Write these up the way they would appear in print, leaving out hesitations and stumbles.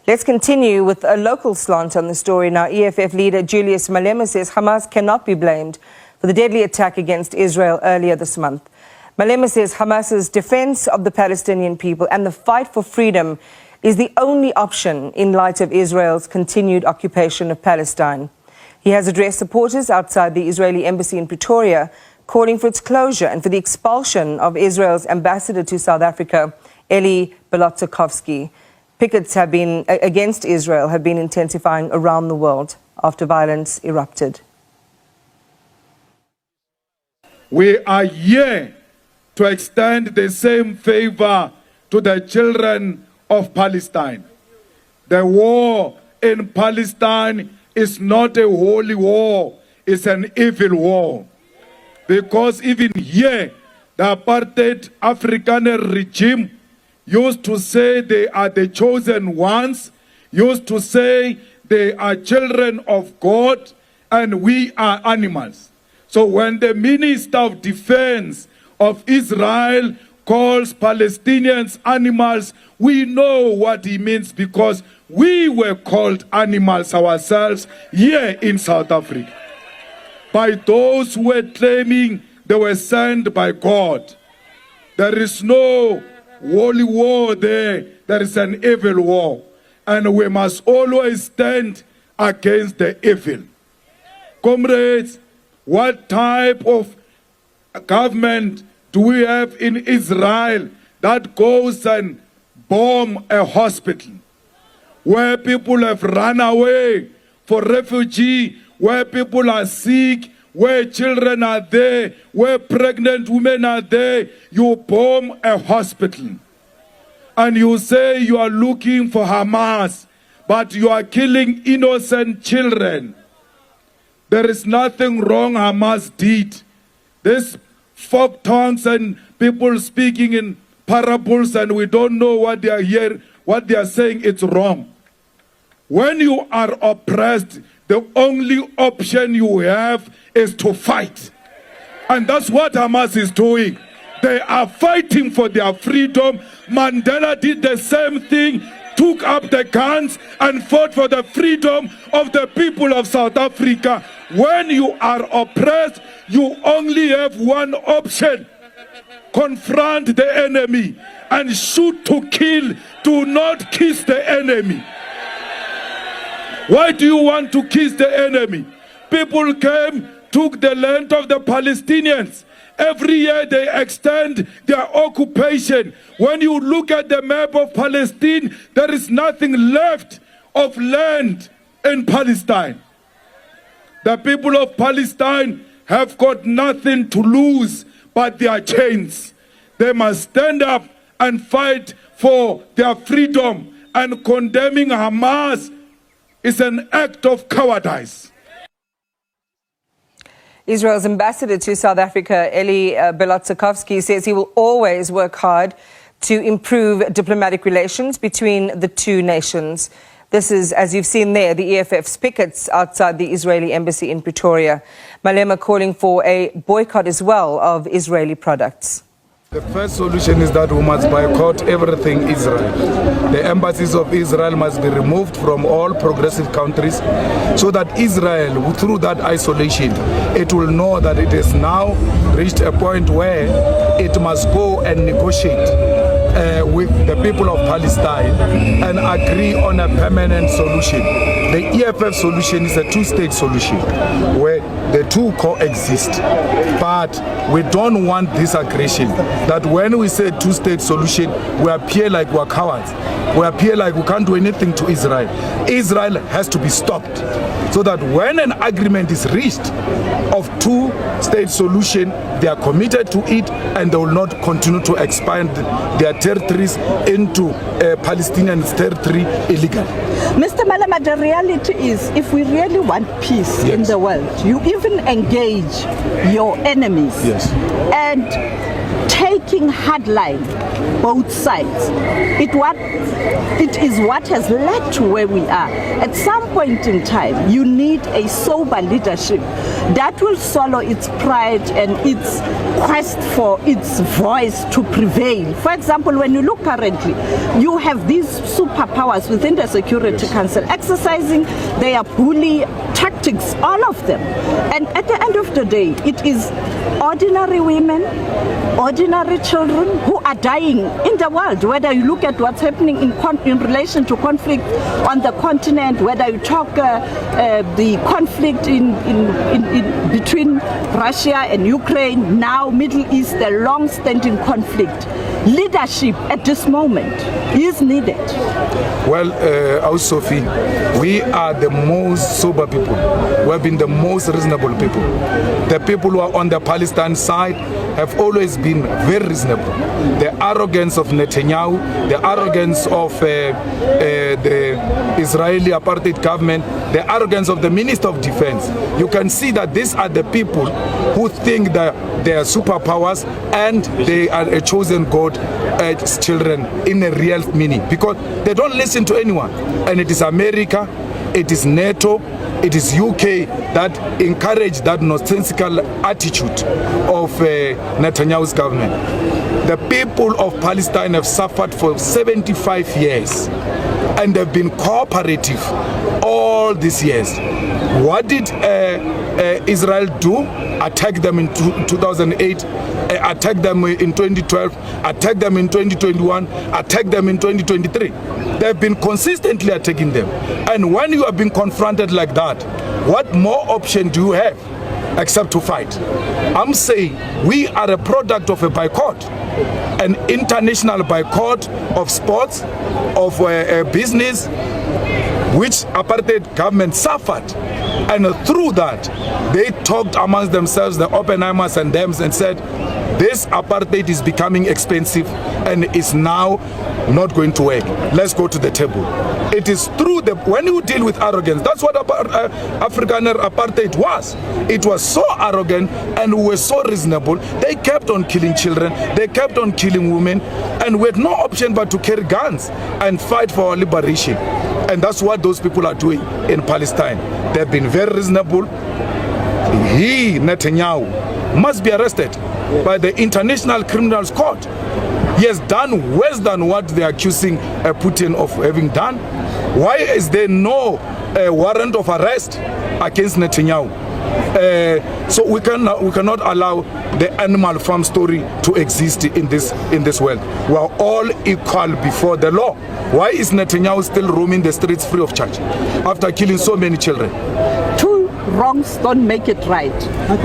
Let's continue with a local slant on the story now. EFF leader Julius Malema says Hamas cannot be blamed for the deadly attack against Israel earlier this month. Malema says Hamas's defense of the Palestinian people and the fight for freedom is the only option in light of Israel's continued occupation of Palestine. He has addressed supporters outside the Israeli embassy in Pretoria, calling for its closure and for the expulsion of Israel's ambassador to South Africa, Eli Belotsakovsky. Pickets against Israel have been intensifying around the world after violence erupted. We are here to extend the same favor to the children of Palestine. The war in Palestine is not a holy war, it's an evil war. Because even here, the apartheid African regime used to say they are the chosen ones, used to say they are children of God and we are animals. So when the Minister of Defense of Israel calls Palestinians animals, we know what he means because we were called animals ourselves here in South Africa by those who were claiming they were sent by God. There is no holy war there, there is an evil war. And we must always stand against the evil. Comrades, what type of government do we have in Israel that goes and bomb a hospital where people have run away for refugee, where people are sick, where children are there, where pregnant women are there? You bomb a hospital and you say you are looking for Hamas, but you are killing innocent children. There is nothing wrong Hamas did. This folk tongues and people speaking in parables and we don't know what they are hearing, what they are saying, it's wrong. When you are oppressed, the only option you have is to fight. And that's what Hamas is doing. They are fighting for their freedom. Mandela did the same thing, took up the guns and fought for the freedom of the people of South Africa. When you are oppressed, you only have one option. Confront the enemy and shoot to kill. Do not kiss the enemy. Why do you want to kiss the enemy? People came, took the land of the Palestinians. Every year they extend their occupation. When you look at the map of Palestine, there is nothing left of land in Palestine. The people of Palestine have got nothing to lose but their chains. They must stand up and fight for their freedom, and condemning Hamas is an act of cowardice. Israel's ambassador to South Africa, Eli Belotsakovsky, says he will always work hard to improve diplomatic relations between the two nations. This is, as you've seen there, the EFF's pickets outside the Israeli embassy in Pretoria. Malema calling for a boycott as well of Israeli products. The first solution is that we must boycott everything Israel. The embassies of Israel must be removed from all progressive countries so that Israel, through that isolation, it will know that it has now reached a point where it must go and negotiate with the people of Palestine and agree on a permanent solution. The EFF solution is a two-state solution where the two coexist. But we don't want this aggression, that when we say two-state solution, we appear like we're cowards. We appear like we can't do anything to Israel. Israel has to be stopped so that when an agreement is reached of two-state solution, they are committed to it and they will not continue to expand their territories into Palestinian territory illegally. Mr. Malema, the reality is, if we really want peace in the world, you even engage your enemies. Yes. And taking hard line, both sides. It is what has led to where we are. At some point in time, you need a sober leadership that will swallow its pride and its quest for its voice to prevail. For example, when you look currently, you have these superpowers within the Security Council exercising their bully tactics, all of them. And at the end of the day, it is ordinary women, ordinary children who are dying in the world, whether you look at what's happening in relation to conflict on the continent, whether you talk the conflict in between Russia and Ukraine, now Middle East, the long-standing conflict. Leadership at this moment is needed. Well, Sophie, we are the most sober people. We have been the most reasonable people. The people who are on the Palestine side have always been very reasonable. The arrogance of Netanyahu, the arrogance of the Israeli apartheid government, the arrogance of the Minister of Defense. You can see that these are the people who think that they are superpowers and they are a chosen God as children in a real meaning, because they don't listen to anyone. And it is America, it is NATO, it is UK that encourage that nonsensical attitude of Netanyahu's government. The people of Palestine have suffered for 75 years and they've been cooperative all these years. What did Israel do? Attack them in 2008, attack them in 2012, attack them in 2021, attack them in 2023. They've been consistently attacking them. And when you are being confronted like that, what more option do you have except to fight? I'm saying we are a product of a boycott, an international boycott of sports, of business, which apartheid government suffered. And through that, they talked amongst themselves, the Oppenheimers and them, and said, this apartheid is becoming expensive and is now not going to work. Let's go to the table. It is through when you deal with arrogance, that's what African apartheid was. It was so arrogant and we were so reasonable. They kept on killing children, they kept on killing women, and we had no option but to carry guns and fight for our liberation. And that's what those people are doing in Palestine. They've been very reasonable. He, Netanyahu, must be arrested by the International Criminal Court. He has done worse than what they are accusing Putin of having done. Why is there no warrant of arrest against Netanyahu? So we cannot allow the animal farm story to exist in this world. We are all equal before the law. Why is Netanyahu still roaming the streets free of charge after killing so many children? Two wrongs don't make it right.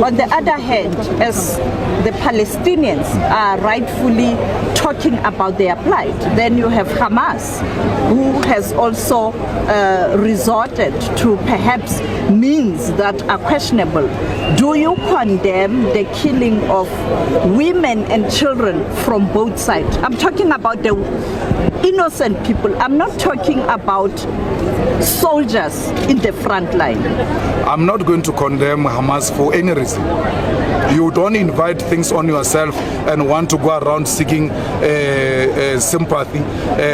On the other hand, as the Palestinians are rightfully talking about their plight, then you have Hamas, who has also resorted to perhaps means that are questionable. Do you condemn the killing of women and children from both sides? I'm talking about the innocent people. I'm not talking about soldiers in the front line. I'm not going to condemn Hamas for any reason. You don't invite things on yourself and want to go around seeking sympathy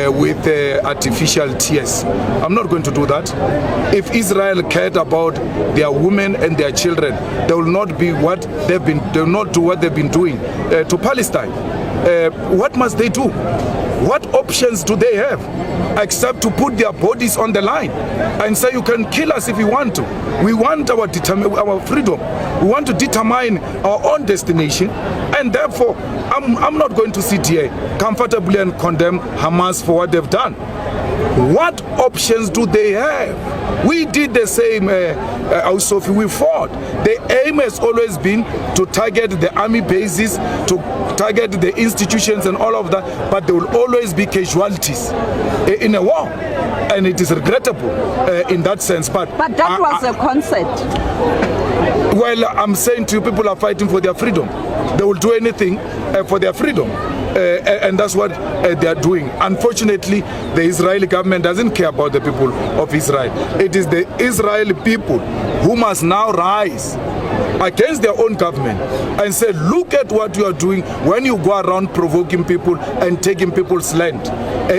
with artificial tears. I'm not going to do that. If Israel cared about their women and their children, they will not be what they've been. They will not do what they've been doing to Palestine. What must they do? What options do they have except to put their bodies on the line and say, you can kill us if you want to. We want our freedom. We want to determine our own destination, and therefore I'm not going to sit here comfortably and condemn Hamas for what they've done. What options do they have? We did the same, Sophie, we fought. The aim has always been to target the army bases, to target the institutions and all of that, but there will always be casualties in a war. And it is regrettable in that sense. But that was a concept. Well, I'm saying to you, people are fighting for their freedom. They will do anything for their freedom. and that's what they are doing. Unfortunately, the Israeli government doesn't care about the people of Israel. It is the Israeli people who must now rise against their own government and say, look at what you are doing when you go around provoking people and taking people's land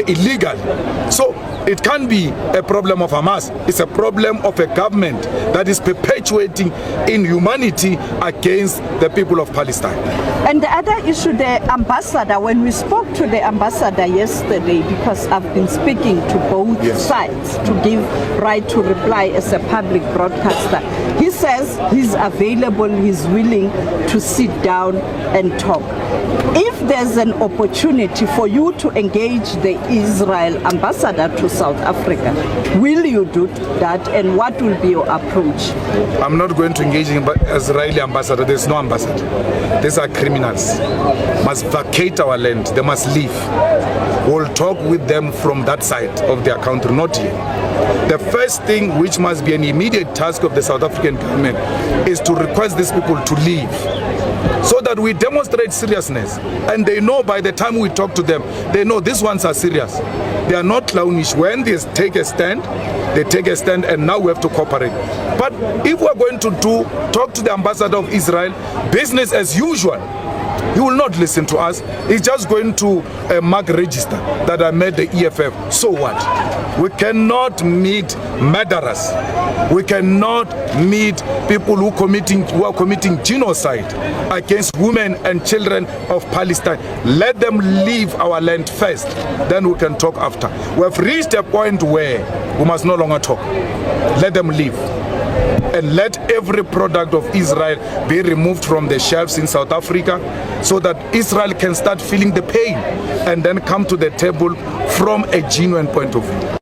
illegally. So it can't be a problem of Hamas. It's a problem of a government that is perpetuating inhumanity against the people of Palestine. And the other issue, the ambassador, when we spoke to the ambassador yesterday, because I've been speaking to both sides to give right to reply as a public broadcaster, he says he's available, he's willing to sit down and talk. If there's an opportunity for you to engage the Israel ambassador to South Africa, will you do that, and what will be your approach? I'm not going to engage in Israeli ambassador. There's no ambassador. These are criminals. Must vacate our land. They must leave. We'll talk with them from that side of their country, not here. The first thing which must be an immediate task of the South African government is to request these people to leave, so that we demonstrate seriousness. And they know by the time we talk to them, they know these ones are serious. They are not clownish. When they take a stand, they take a stand, and now we have to cooperate. But if we're going to talk to the ambassador of Israel, business as usual, he will not listen to us. He's just going to mark register that I made the EFF. So what? We cannot meet murderers. We cannot meet people who are committing genocide against women and children of Palestine. Let them leave our land first, then we can talk after. We have reached a point where we must no longer talk. Let them leave. And let every product of Israel be removed from the shelves in South Africa, so that Israel can start feeling the pain and then come to the table from a genuine point of view.